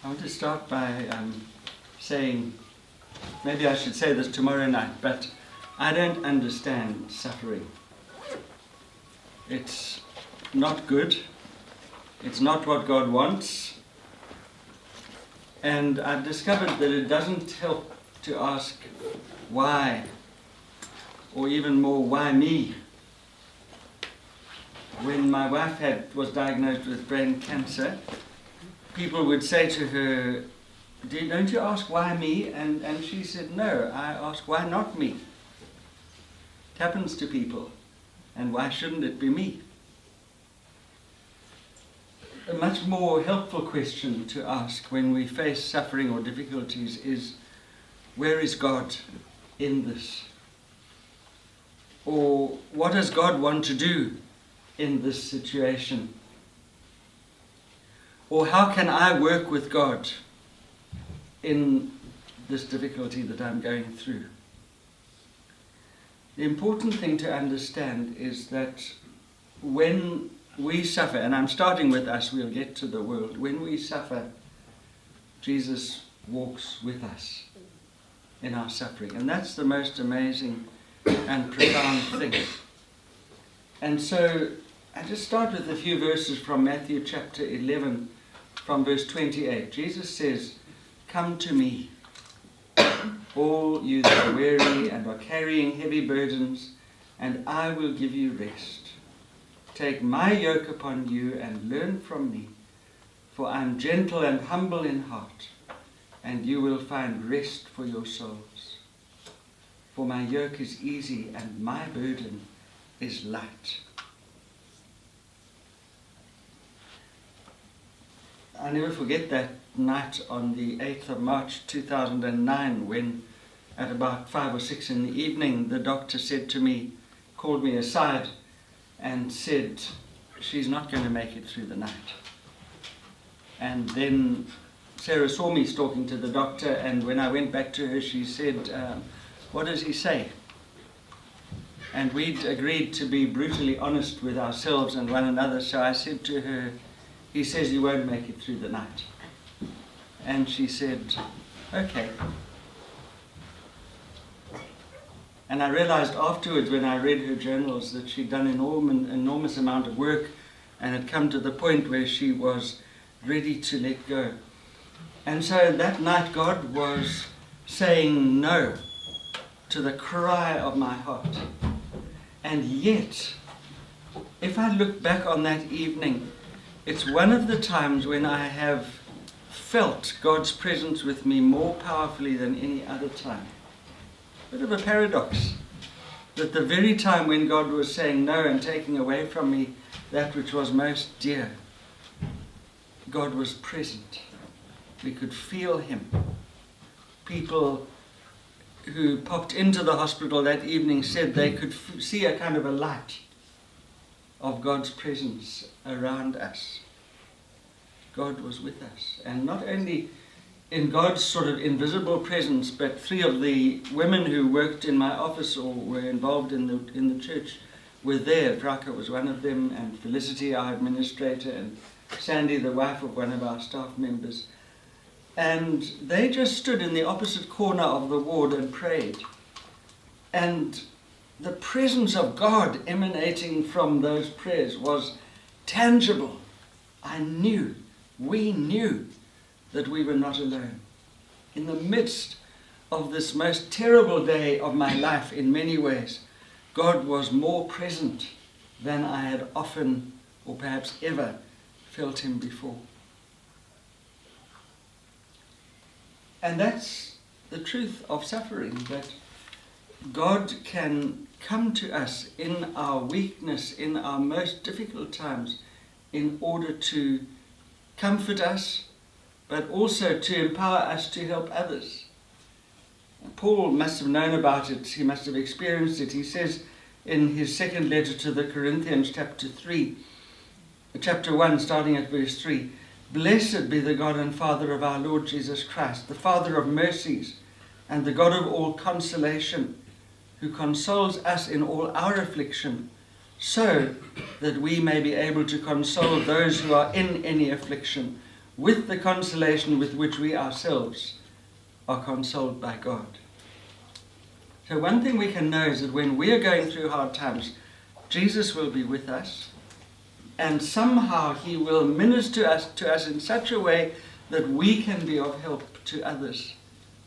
I want to start by saying, maybe I should say this tomorrow night, but I don't understand suffering. It's not good. It's not what God wants. And I've discovered that it doesn't help to ask why, or even more, why me? When my wife was diagnosed with brain cancer, people would say to her, don't you ask why me? And she said, no, I ask why not me? It happens to people, and why shouldn't it be me? A much more helpful question to ask when we face suffering or difficulties is, where is God in this? Or what does God want to do in this situation? Or how can I work with God in this difficulty that I'm going through? The important thing to understand is that when we suffer, and I'm starting with us, we'll get to the world. When we suffer, Jesus walks with us in our suffering. And that's the most amazing and profound thing. And so I just start with a few verses from Matthew chapter 11, from verse 28. Jesus says, "Come to me, all you that are weary and are carrying heavy burdens, and I will give you rest. Take my yoke upon you and learn from me, for I am gentle and humble in heart, and you will find rest for your souls. For my yoke is easy and my burden is light." I never forget that night on the 8th of March 2009 when at about 5 or 6 in the evening the doctor said to me, called me aside and said, "She's not going to make it through the night." And then Sarah saw me talking to the doctor, and when I went back to her she said, "What does he say?" And we'd agreed to be brutally honest with ourselves and one another, so I said to her, "He says you won't make it through the night." And she said, "Okay." And I realized afterwards when I read her journals that she'd done an enormous amount of work and had come to the point where she was ready to let go. And so that night God was saying no to the cry of my heart. And yet, if I look back on that evening, it's one of the times when I have felt God's presence with me more powerfully than any other time. Bit of a paradox, that the very time when God was saying no and taking away from me that which was most dear, God was present. We could feel him. People who popped into the hospital that evening said they could see a kind of a light of God's presence around us. God was with us. And not only in God's sort of invisible presence, but 3 of the women who worked in my office or were involved in the church were there. Draka was one of them, and Felicity, our administrator, and Sandy, the wife of one of our staff members. And they just stood in the opposite corner of the ward and prayed. And the presence of God emanating from those prayers was tangible. We knew that we were not alone. In the midst of this most terrible day of my life in many ways, God was more present than I had often or perhaps ever felt him before. And that's the truth of suffering, that God can come to us in our weakness, in our most difficult times, in order to comfort us, but also to empower us to help others. Paul must have known about it. He must have experienced it. He says in his second letter to the Corinthians, chapter 1, starting at verse 3, "Blessed be the God and Father of our Lord Jesus Christ, the Father of mercies and the God of all consolation, who consoles us in all our affliction, so that we may be able to console those who are in any affliction with the consolation with which we ourselves are consoled by God. So one thing we can know is that when we are going through hard times, Jesus will be with us, and somehow he will minister to us in such a way that we can be of help to others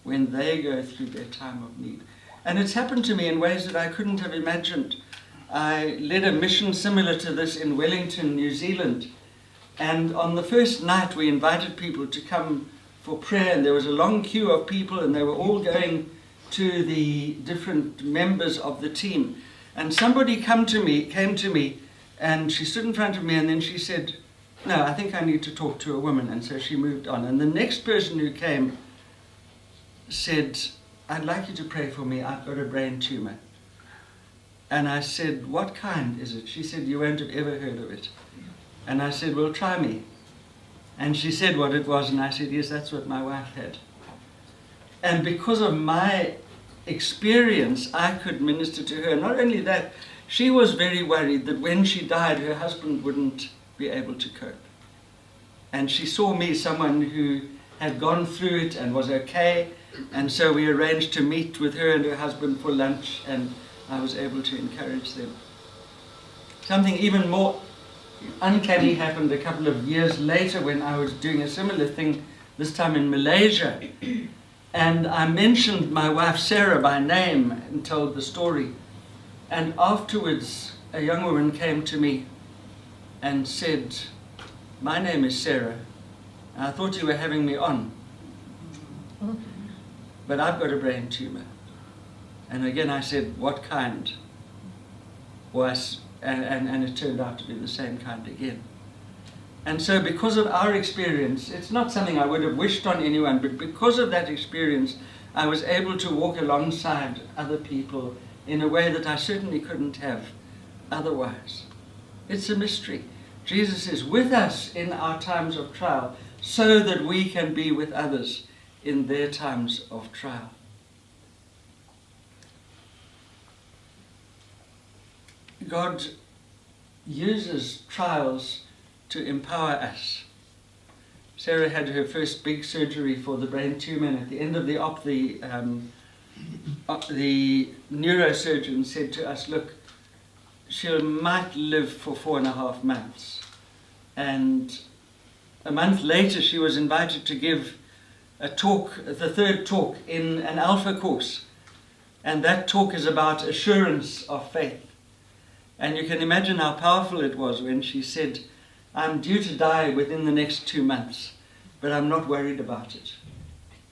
when they go through their time of need. And it's happened to me in ways that I couldn't have imagined. I led a mission similar to this in Wellington, New Zealand. And on the first night we invited people to come for prayer, and there was a long queue of people, and they were all going to the different members of the team. And somebody came to me, and she stood in front of me, and then she said, "No, I think I need to talk to a woman." And so she moved on. And the next person who came said, "I'd like you to pray for me. I've got a brain tumor." And I said, "What kind is it?" She said, "You won't have ever heard of it." And I said, "Well, try me." And she said what it was, and I said, "Yes, that's what my wife had." And because of my experience, I could minister to her. Not only that, she was very worried that when she died, her husband wouldn't be able to cope. And she saw me, someone who had gone through it and was okay. And so we arranged to meet with her and her husband for lunch, and I was able to encourage them. Something even more uncanny happened a couple of years later when I was doing a similar thing, this time in Malaysia. And I mentioned my wife Sarah by name and told the story. And afterwards, a young woman came to me and said, "My name is Sarah. I thought you were having me on, but I've got a brain tumor." And again I said, "What kind?" And it turned out to be the same kind again. And so because of our experience, it's not something I would have wished on anyone, but because of that experience, I was able to walk alongside other people in a way that I certainly couldn't have otherwise. It's a mystery. Jesus is with us in our times of trial so that we can be with others in their times of trial. God uses trials to empower us. Sarah had her first big surgery for the brain tumor, and at the end of the op, the neurosurgeon said to us, "Look, she might live for 4.5 months." And a month later, she was invited to give a talk, the third talk in an Alpha course. And that talk is about assurance of faith. And you can imagine how powerful it was when she said, "I'm due to die within the next 2 months, but I'm not worried about it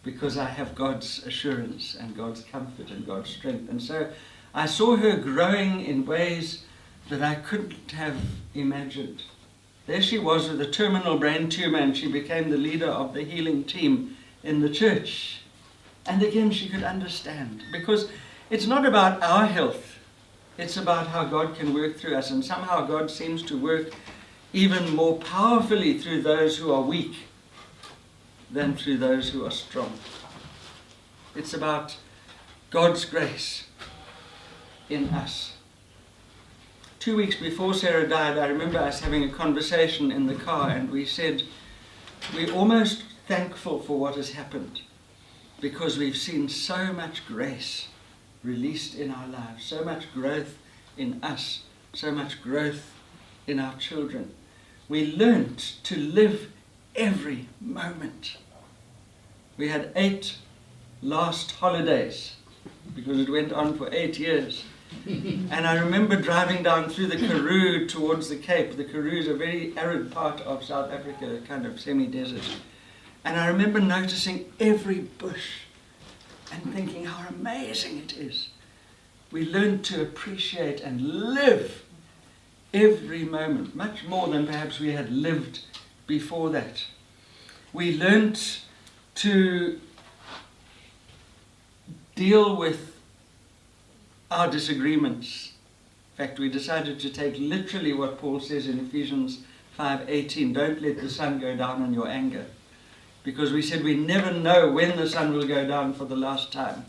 because I have God's assurance and God's comfort and God's strength." And so I saw her growing in ways that I couldn't have imagined. There she was with a terminal brain tumor, and she became the leader of the healing team in the church. And again, she could understand, because it's not about our health. It's about how God can work through us, and somehow God seems to work even more powerfully through those who are weak than through those who are strong. It's about God's grace in us. 2 weeks before Sarah died, I remember us having a conversation in the car, and we said, we're almost thankful for what has happened because we've seen so much grace released in our lives, so much growth in us, so much growth in our children. We learnt to live every moment. We had 8 last holidays because it went on for 8 years. And I remember driving down through the Karoo towards the Cape. The Karoo is a very arid part of South Africa, a kind of semi-desert. And I remember noticing every bush and thinking how amazing it is. We learned to appreciate and live every moment, much more than perhaps we had lived before that. We learned to deal with our disagreements. In fact, we decided to take literally what Paul says in Ephesians 5:18, "Don't let the sun go down on your anger." Because we said we never know when the sun will go down for the last time.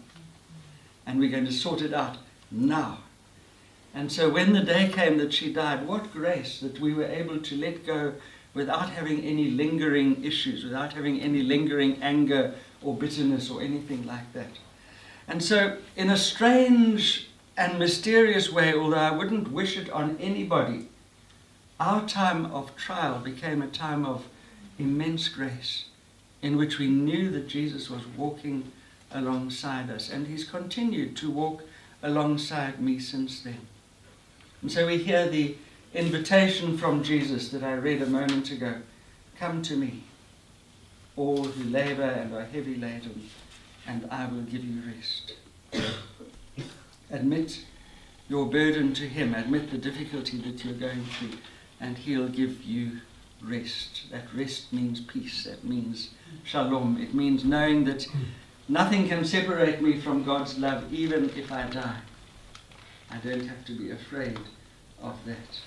And we're going to sort it out now. And so when the day came that she died, what grace that we were able to let go without having any lingering issues, without having any lingering anger or bitterness or anything like that. And so, in a strange and mysterious way, although I wouldn't wish it on anybody, our time of trial became a time of immense grace, in which we knew that Jesus was walking alongside us, and he's continued to walk alongside me since then. And so we hear the invitation from Jesus that I read a moment ago. Come to me, all who labor and are heavy laden, and I will give you rest. Admit your burden to him. Admit the difficulty that you're going through, and he'll give you rest. That rest means peace. That means shalom. It means knowing that nothing can separate me from God's love, even if I die. I don't have to be afraid of that.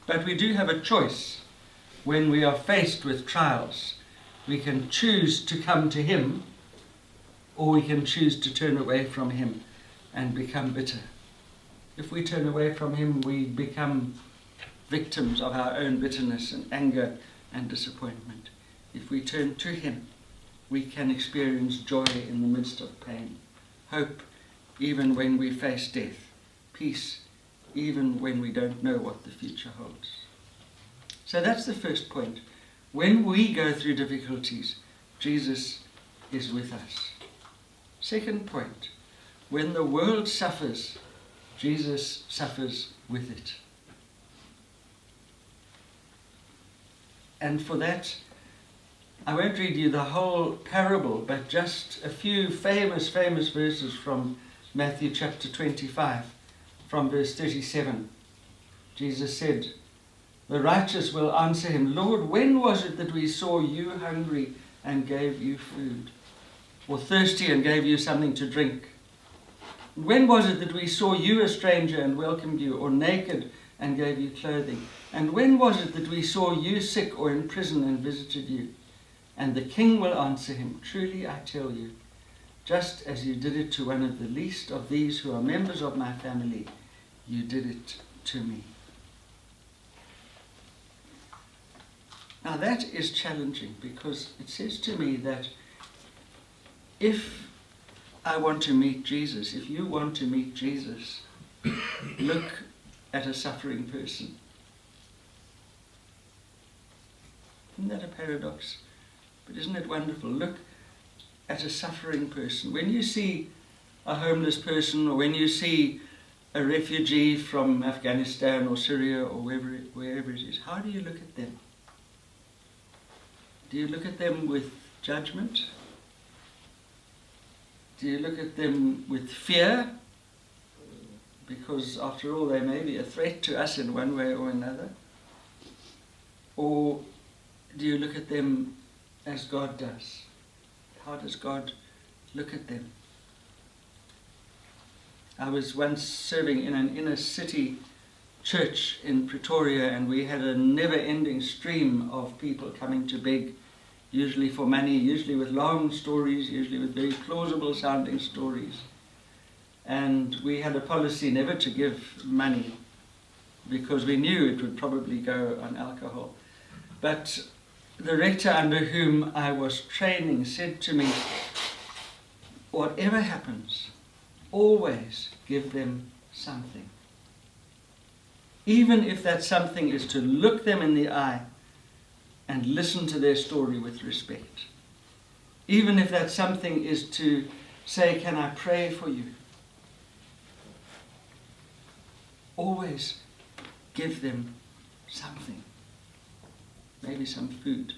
But we do have a choice when we are faced with trials. We can choose to come to him, or we can choose to turn away from him and become bitter. If we turn away from him, we become victims of our own bitterness and anger and disappointment. If we turn to him, we can experience joy in the midst of pain, hope even when we face death, peace even when we don't know what the future holds. So that's the first point. When we go through difficulties, Jesus is with us. Second point, when the world suffers, Jesus suffers with it. And for that, I won't read you the whole parable, but just a few famous verses from Matthew chapter 25, from verse 37. Jesus said, "The righteous will answer him, 'Lord, when was it that we saw you hungry and gave you food, or thirsty and gave you something to drink? When was it that we saw you a stranger and welcomed you, or naked and gave you clothing? And when was it that we saw you sick or in prison and visited you?' And the king will answer him, 'Truly I tell you, just as you did it to one of the least of these who are members of my family, you did it to me.'" Now that is challenging, because it says to me that if I want to meet Jesus, if you want to meet Jesus, look at a suffering person. Isn't that a paradox? But isn't it wonderful? Look at a suffering person. When you see a homeless person, or when you see a refugee from Afghanistan or Syria or wherever it is, how do you look at them? Do you look at them with judgment? Do you look at them with fear? Because after all, they may be a threat to us in one way or another. Or do you look at them as God does? How does God look at them? I was once serving in an inner city church in Pretoria, and we had a never-ending stream of people coming to beg, usually for money, usually with long stories, usually with very plausible sounding stories. And we had a policy never to give money, because we knew it would probably go on alcohol. But the rector under whom I was training said to me, "Whatever happens, always give them something. Even if that something is to look them in the eye and listen to their story with respect. Even if that something is to say, 'Can I pray for you?' Always give them something. Maybe some food."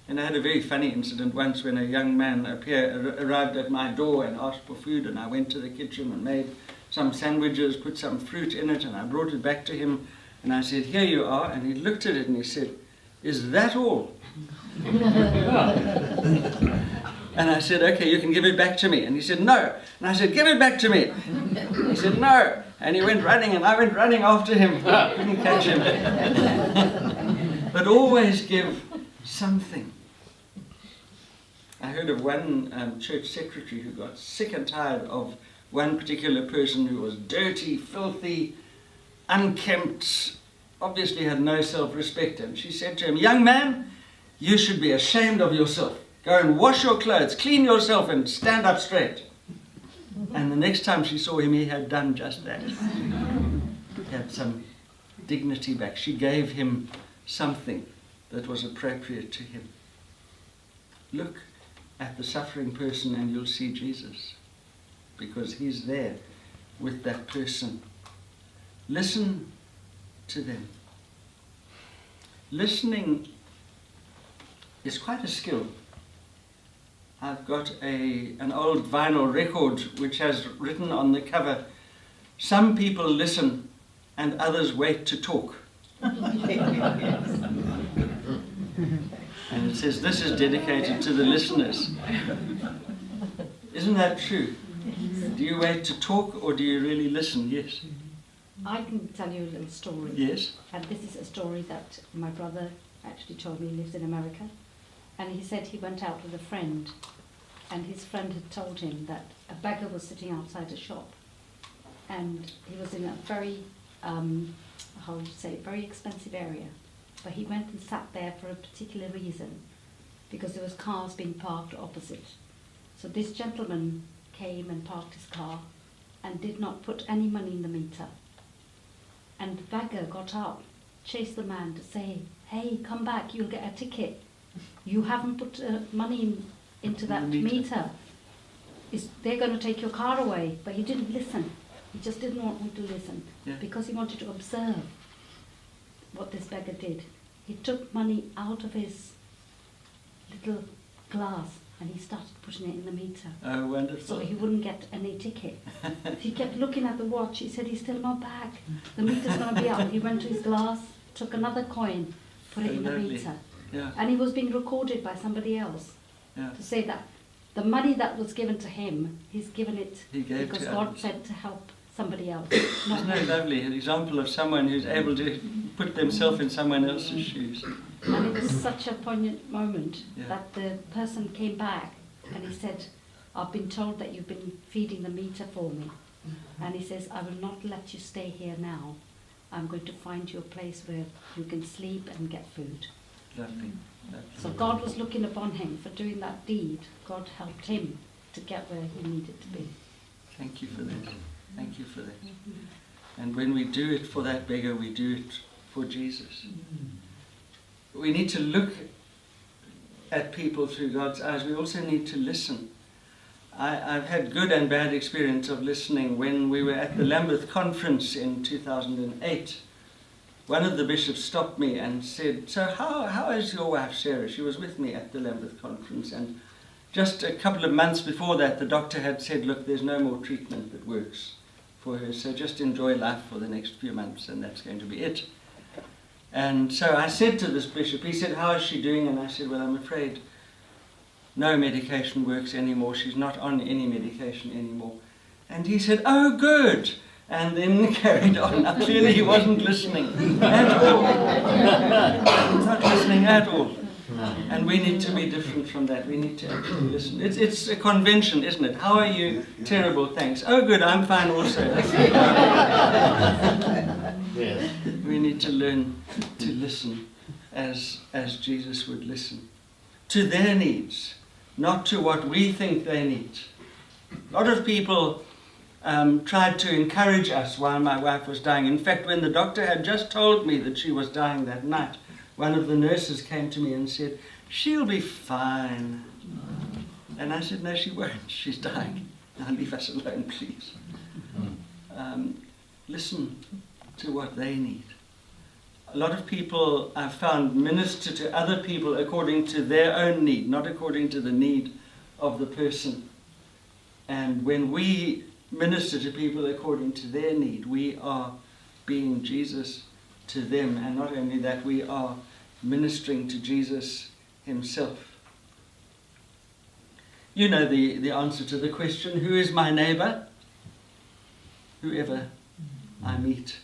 And I had a very funny incident once when a young man arrived at my door and asked for food, and I went to the kitchen and made some sandwiches, put some fruit in it, and I brought it back to him, and I said, "Here you are." And he looked at it and he said, "Is that all?" And I said, "Okay, you can give it back to me." And he said, "No." And I said, "Give it back to me." He said, "No." And he went running, and I went running after him. Couldn't catch him. But always give something. I heard of one church secretary who got sick and tired of one particular person who was dirty, filthy, unkempt, obviously had no self-respect, and she said to him, "Young man, you should be ashamed of yourself. Go and wash your clothes, clean yourself, and stand up straight." And the next time she saw him, he had done just that. He had some dignity back. She gave him something that was appropriate to him. Look at the suffering person and you'll see Jesus, because he's there with that person. Listen to them. Listening is quite a skill. I've got an old vinyl record which has written on the cover, "Some people listen and others wait to talk." And it says, "This is dedicated to the listeners." Isn't that true? Do you wait to talk or do you really listen? Yes. I can tell you a little story. Yes. And this is a story that my brother actually told me. He lives in America. And he said he went out with a friend, and his friend had told him that a beggar was sitting outside a shop, and he was in a very, how would you say, very expensive area. But he went and sat there for a particular reason, because there was cars being parked opposite. So this gentleman came and parked his car and did not put any money in the meter. And the beggar got up, chased the man to say, "Hey, come back, you'll get a ticket. You haven't put money into that meter. They're going to take your car away." But he didn't listen. He just didn't want him to listen, because he wanted to observe what this beggar did. He took money out of his little glass and he started putting it in the meter. Oh, wonderful. So he wouldn't get any ticket. He kept looking at the watch. He said, "He's still not back. The meter's going to be up." He went to his glass, took another coin, put it in the meter. Yeah. And he was being recorded by somebody else to say that the money that was given to him, he's given it because God said to help somebody else. Isn't that lovely? An example of someone who's able to put themselves in someone else's shoes. And it was such a poignant moment that the person came back and he said, "I've been told that you've been feeding the meter for me." And he says, "I will not let you stay here now. I'm going to find you a place where you can sleep and get food." Lovely. So God was looking upon him for doing that deed. God helped him to get where he needed to be. Thank you for that. Thank you for that. And when we do it for that beggar, we do it for Jesus. We need to look at people through God's eyes. We also need to listen. I've had good and bad experience of listening. When we were at the Lambeth conference in 2008, one of the bishops stopped me and said, "So how is your wife Sarah?" She was with me at the Lambeth conference, and just a couple of months before that, the doctor had said, "Look, there's no more treatment that works for her, so just enjoy life for the next few months, and that's going to be it." And so I said to this bishop, he said, "How is she doing?" And I said, "Well, I'm afraid no medication works anymore. She's not on any medication anymore." And he said, "Oh, good." And then carried on. Now, clearly he wasn't listening at all. He was not listening at all. And we need to be different from that. We need to actually listen. It's a convention, isn't it? "How are you?" "Terrible, thanks." "Oh, good, I'm fine also." Yes. We need to learn to listen as Jesus would listen. To their needs, not to what we think they need. A lot of people tried to encourage us while my wife was dying. In fact, when the doctor had just told me that she was dying that night, one of the nurses came to me and said, "She'll be fine." And I said, "No, she won't. She's dying. Now leave us alone, please." Listen to what they need. A lot of people, I've found, minister to other people according to their own need, not according to the need of the person. And when we minister to people according to their need, we are being Jesus to them. And not only that, we are ministering to Jesus himself. You know the answer to the question, who is my neighbour? Whoever I meet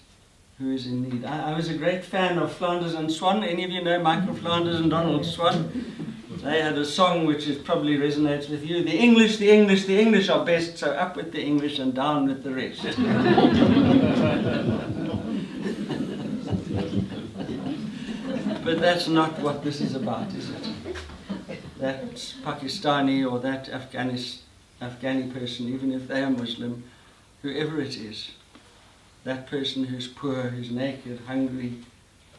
who is in need. I was a great fan of Flanders and Swan. Any of you know Michael Flanders and Donald Swan? They had a song which probably resonates with you. The English, the English, the English are best, so up with the English and down with the rest. But that's not what this is about, is it? That Pakistani or that Afghani person, even if they are Muslim, whoever it is, that person who's poor, who's naked, hungry,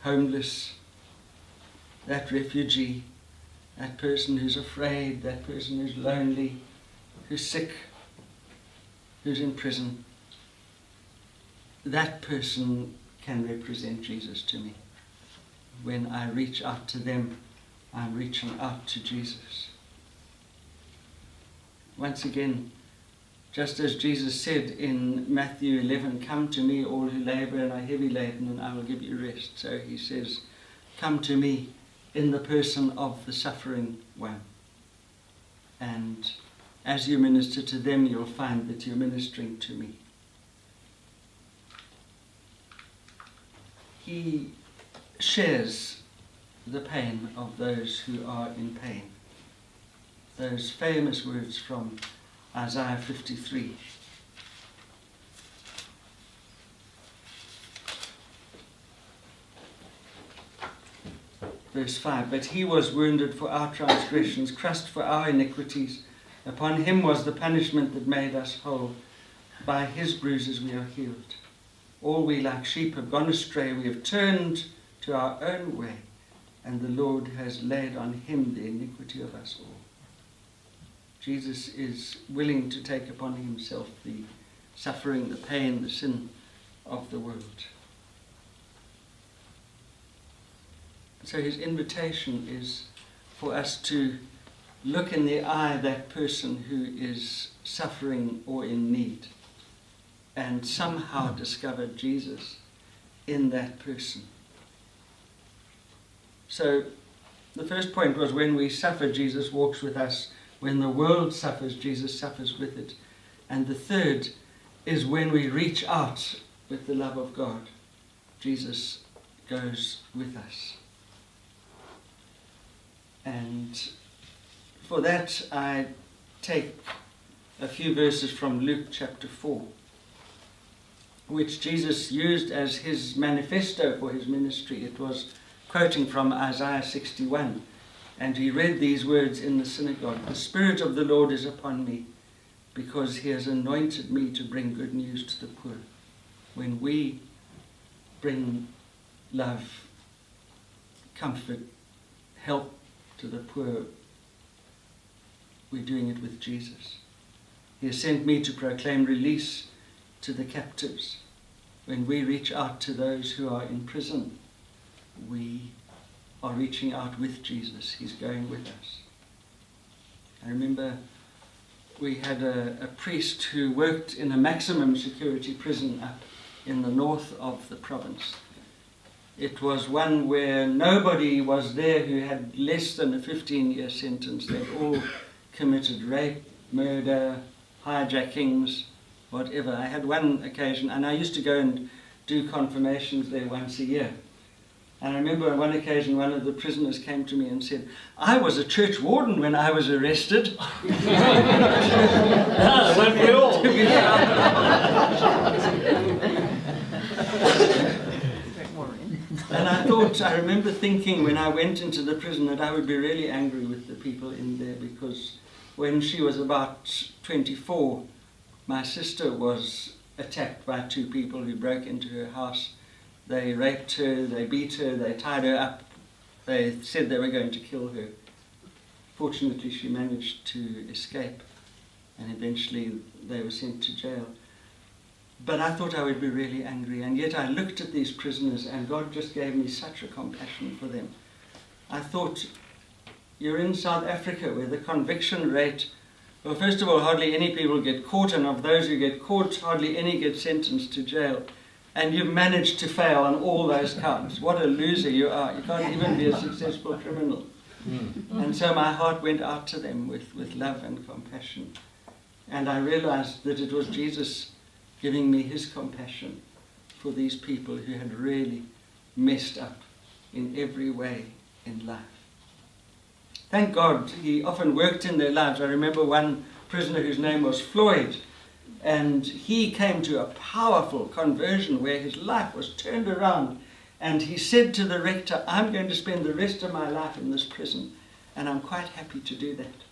homeless, that refugee, that person who's afraid, that person who's lonely, who's sick, who's in prison, that person can represent Jesus to me. When I reach out to them, I'm reaching out to Jesus. Once again, just as Jesus said in Matthew 11, "Come to me, all who labor and are heavy laden, and I will give you rest." So he says, come to me in the person of the suffering one. And as you minister to them, you'll find that you're ministering to me. He shares the pain of those who are in pain. Those famous words from Isaiah 53. Verse 5, "But he was wounded for our transgressions, crushed for our iniquities. Upon him was the punishment that made us whole. By his bruises we are healed. All we like sheep have gone astray. We have turned to our own way, and the Lord has laid on him the iniquity of us all." Jesus is willing to take upon himself the suffering, the pain, the sin of the world. So his invitation is for us to look in the eye that person who is suffering or in need, and somehow discover Jesus in that person. So the first point was, when we suffer, Jesus walks with us. When the world suffers, Jesus suffers with it. And the third is, when we reach out with the love of God, Jesus goes with us. And for that, I take a few verses from Luke chapter 4, which Jesus used as his manifesto for his ministry. It was quoting from Isaiah 61, and he read these words in the synagogue. "The Spirit of the Lord is upon me, because he has anointed me to bring good news to the poor." When we bring love, comfort, help to the poor, we're doing it with Jesus. He has sent me to proclaim release to the captives. When we reach out to those who are in prison, we are reaching out with Jesus. He's going with us. I remember we had a priest who worked in a maximum security prison up in the north of the province. It was one where nobody was there who had less than a 15-year sentence. They'd all committed rape, murder, hijackings, whatever. I had one occasion, and I used to go and do confirmations there once a year. And I remember on one occasion, one of the prisoners came to me and said, "I was a church warden when I was arrested." Weren't we all? And I remember thinking when I went into the prison that I would be really angry with the people in there, because when she was about 24, my sister was attacked by two people who broke into her house. They raped her, they beat her, they tied her up. They said they were going to kill her. Fortunately, she managed to escape, and eventually they were sent to jail. But I thought I would be really angry, and yet I looked at these prisoners, and God just gave me such a compassion for them. I thought, you're in South Africa, where the conviction rate, well, first of all, hardly any people get caught, and of those who get caught, hardly any get sentenced to jail. And you've managed to fail on all those counts. What a loser you are. You can't even be a successful criminal. And so my heart went out to them with love and compassion. And I realized that it was Jesus giving me his compassion for these people who had really messed up in every way in life. Thank God he often worked in their lives. I remember one prisoner whose name was Floyd, and he came to a powerful conversion where his life was turned around, And he said to the rector, I'm going to spend the rest of my life in this prison, and I'm quite happy to do that,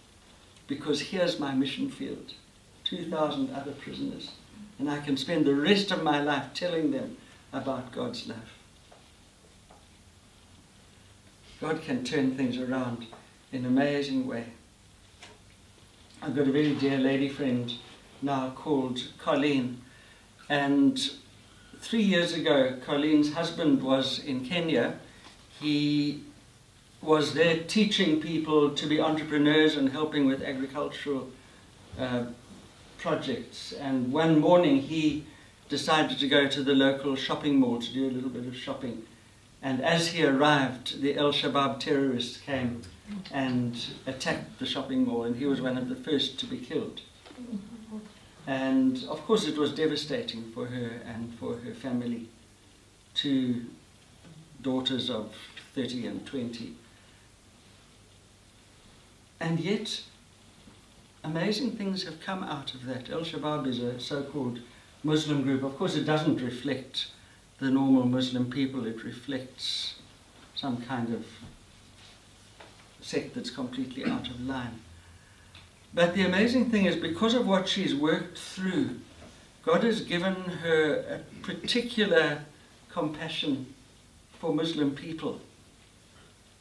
because here's my mission field, 2,000 other prisoners, and I can spend the rest of my life telling them about God's love. God can turn things around in an amazing way. I've got a very dear lady friend now called Colleen, and 3 years ago, Colleen's husband was in Kenya. He was there teaching people to be entrepreneurs and helping with agricultural projects. And one morning he decided to go to the local shopping mall to do a little bit of shopping. And as he arrived, the Al-Shabaab terrorists came and attacked the shopping mall, and he was one of the first to be killed. And of course it was devastating for her and for her family. 2 daughters of 30 and 20. And yet, amazing things have come out of that. Al-Shabaab is a so-called Muslim group. Of course it doesn't reflect the normal Muslim people. It reflects some kind of sect that's completely out of line. But the amazing thing is, because of what she's worked through, God has given her a particular compassion for Muslim people.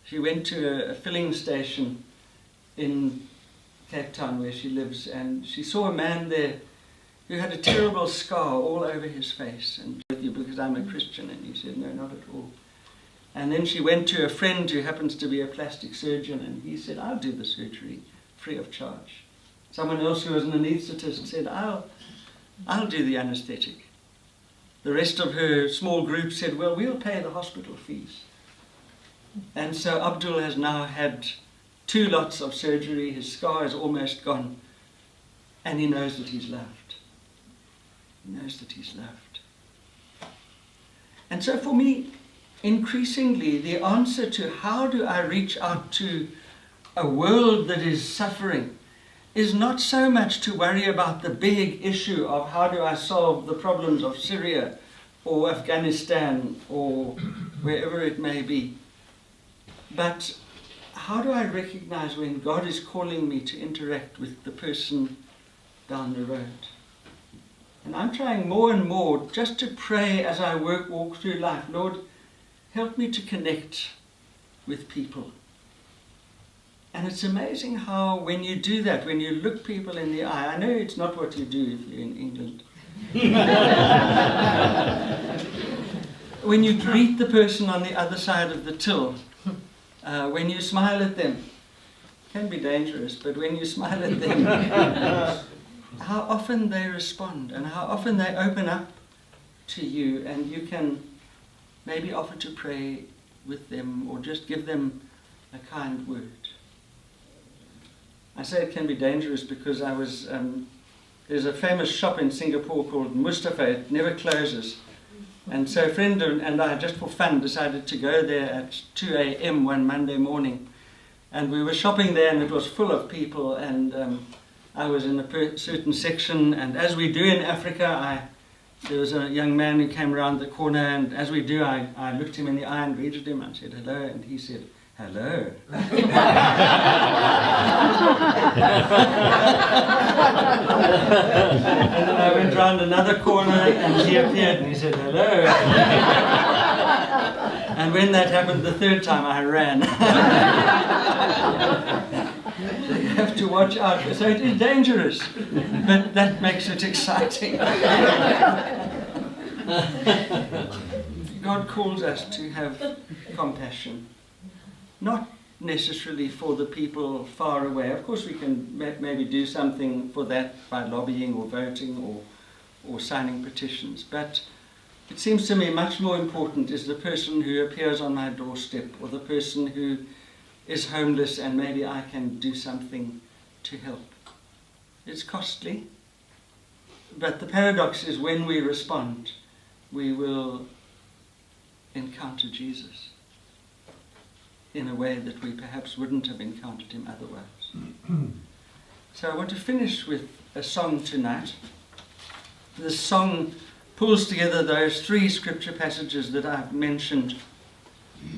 She went to a filling station in Cape Town where she lives, and she saw a man there who had a terrible scar all over his face. And with you, because I'm a Christian, and he said, no, not at all. And then she went to a friend who happens to be a plastic surgeon, and he said, I'll do the surgery free of charge. Someone else who was an anaesthetist said, I'll do the anesthetic. The rest of her small group said, well, we'll pay the hospital fees. And so Abdul has now had 2 lots of surgery. His scar is almost gone, and he knows that he's loved. He knows that he's loved. And so for me, increasingly, the answer to how do I reach out to a world that is suffering is not so much to worry about the big issue of how do I solve the problems of Syria or Afghanistan or wherever it may be, but how do I recognize when God is calling me to interact with the person down the road? And I'm trying more and more just to pray as I walk through life, Lord, help me to connect with people. And it's amazing how when you do that, when you look people in the eye, I know it's not what you do if you're in England. When you greet the person on the other side of the till, when you smile at them, it can be dangerous, but when you smile at them, how often they respond and how often they open up to you, and you can maybe offer to pray with them or just give them a kind word. I say it can be dangerous because I was, there's a famous shop in Singapore called Mustafa. It never closes. And so a friend and I, just for fun, decided to go there at 2 a.m. one Monday morning. And we were shopping there, and it was full of people, and I was in a certain section, and as we do in Africa, there was a young man who came around the corner, and as we do, I looked him in the eye and greeted him. I said, hello, and he said, hello. And then I went round another corner, and he appeared, and he said, hello. And when that happened the 3rd time, I ran. So you have to watch out. So it is dangerous, but that makes it exciting. God calls us to have compassion, not necessarily for the people far away. Of course we can maybe do something for that by lobbying or voting or signing petitions, but it seems to me much more important is the person who appears on my doorstep, or the person who is homeless and maybe I can do something to help. It's costly, but the paradox is when we respond, we will encounter Jesus in a way that we perhaps wouldn't have encountered him otherwise. So I want to finish with a song tonight. This song pulls together those 3 scripture passages that I've mentioned.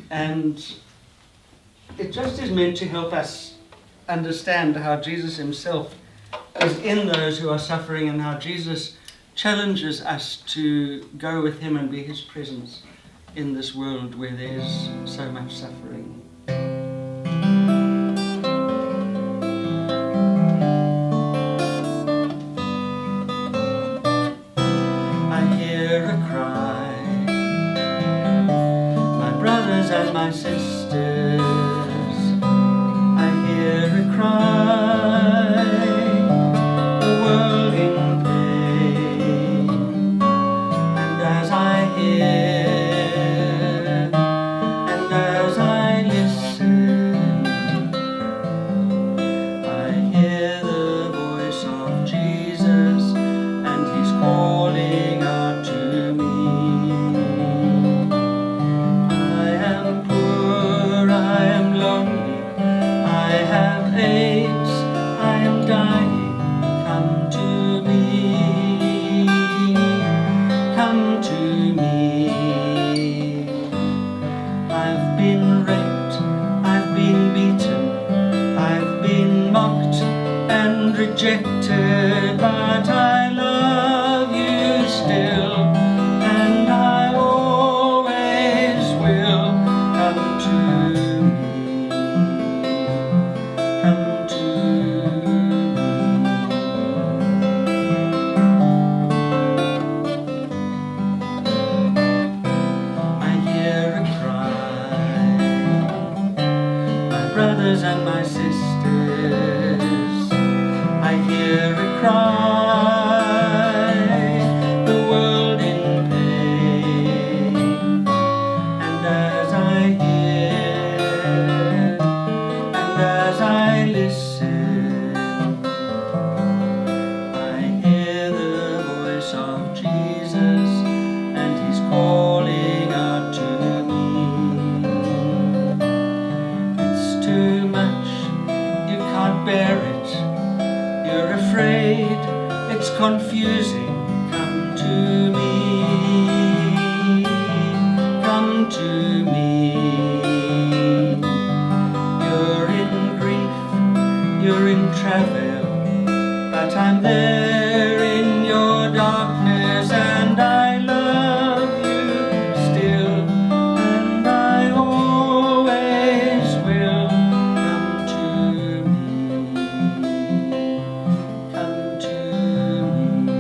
And it just is meant to help us understand how Jesus himself is in those who are suffering, and how Jesus challenges us to go with him and be his presence in this world where there's so much suffering. I hear a cry, my brothers and my sisters, I hear a cry, the world in pain, and as I hear and as I listen, I hear the voice of Jesus, and he's calling out to me. I am poor, I am lonely, I have AIDS, I am dying. Come to me, come to me. I've been raped, I've been beaten, I've been mocked and rejected, but I love you still, and I always will. Come to me, come to me. I hear a cry, my brothers and my sisters, I hear a cry, the world in pain, and as I hear and as I listen, I hear the voice of Jesus, and he's calling out to me. It's too much, you can't bear it, you're afraid, it's confusing. Come to me, come to me. You're in grief, you're in travail, but I'm there in your darkness, and I love you still, and I always will. Come to me, come to me.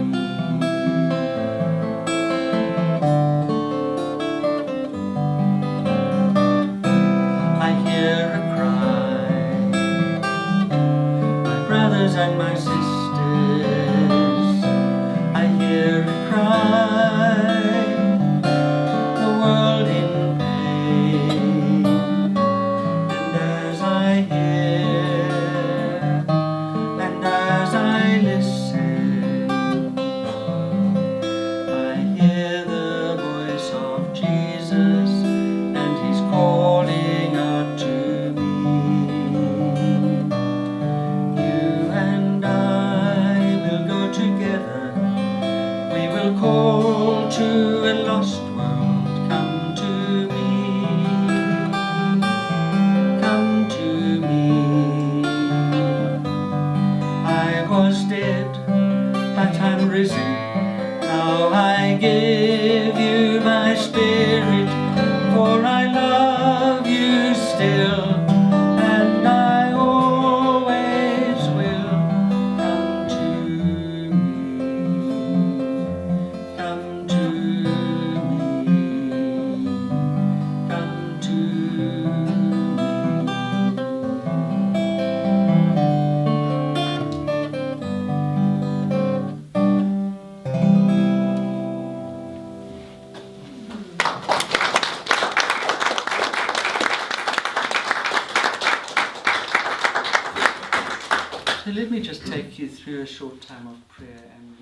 I hear a cry, my brothers and my sisters, I hear a cry, the world in pain, and as I hear and as I listen, I hear the voice of Jesus, and he's calling out to me. You and I will go together, we will call to a lost world. Come to me, come to me. I was dead, but I'm risen, now I give you my spirit, for I love you still, and I always will. Come to me, come to me, come to me. So let me just take you through a short time of prayer, and